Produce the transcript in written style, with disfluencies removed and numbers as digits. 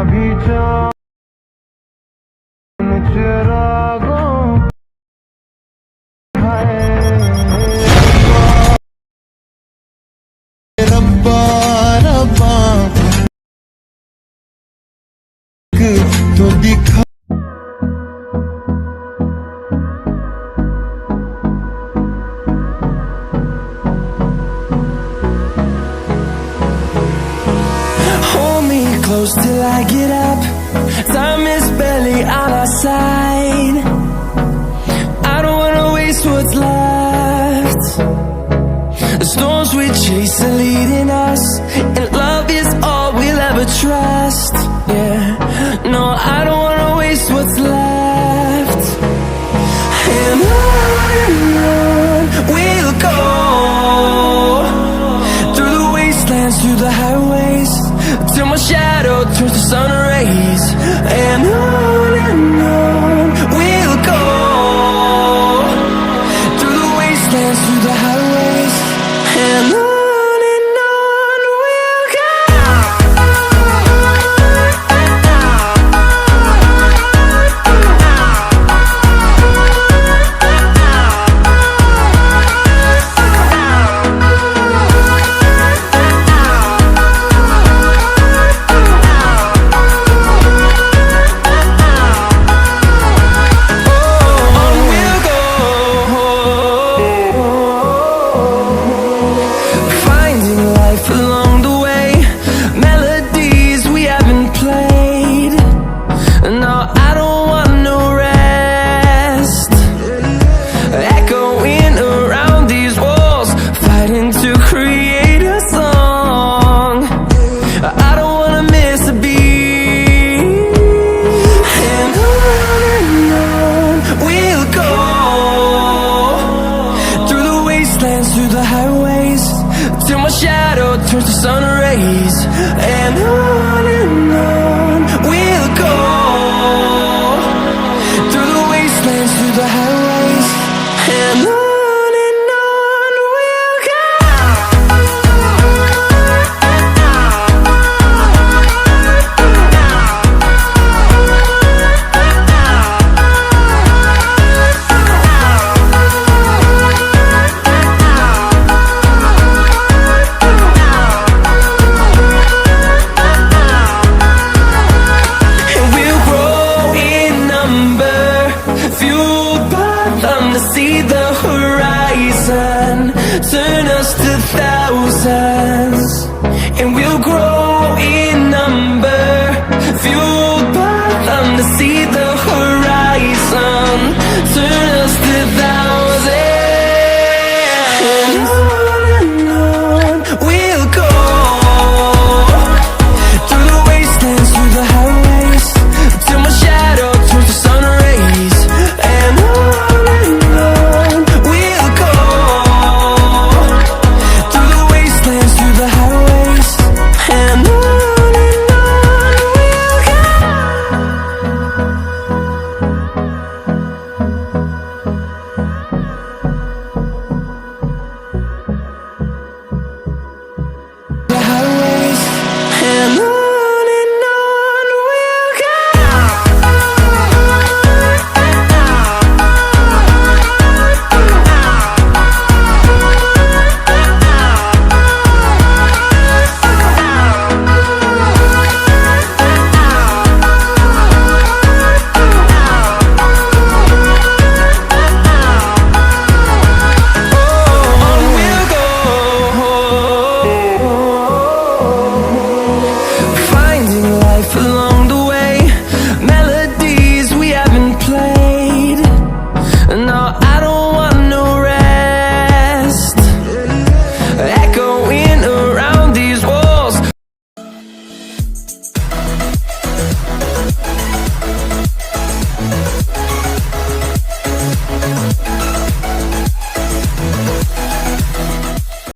भी चांद चिरागों रब्बा रब्बा तो दिखा close till I get up. Time is barely on our side. I don't wanna waste what's left. The storms we chase are leading us, and love is all we'll ever trust. Yeah, no, I don't wanna waste what's left. And on we'll go, through the wastelands, through the highways, till my shadow turns to sun rays. And on we'll go, through the wastelands, through the highways. And on we'll go. Through the highways, till my shadow turns to sun rays. And on we'll go, through the wastelands, through the highways. And on we'll go. See the horizon turn us to thousands.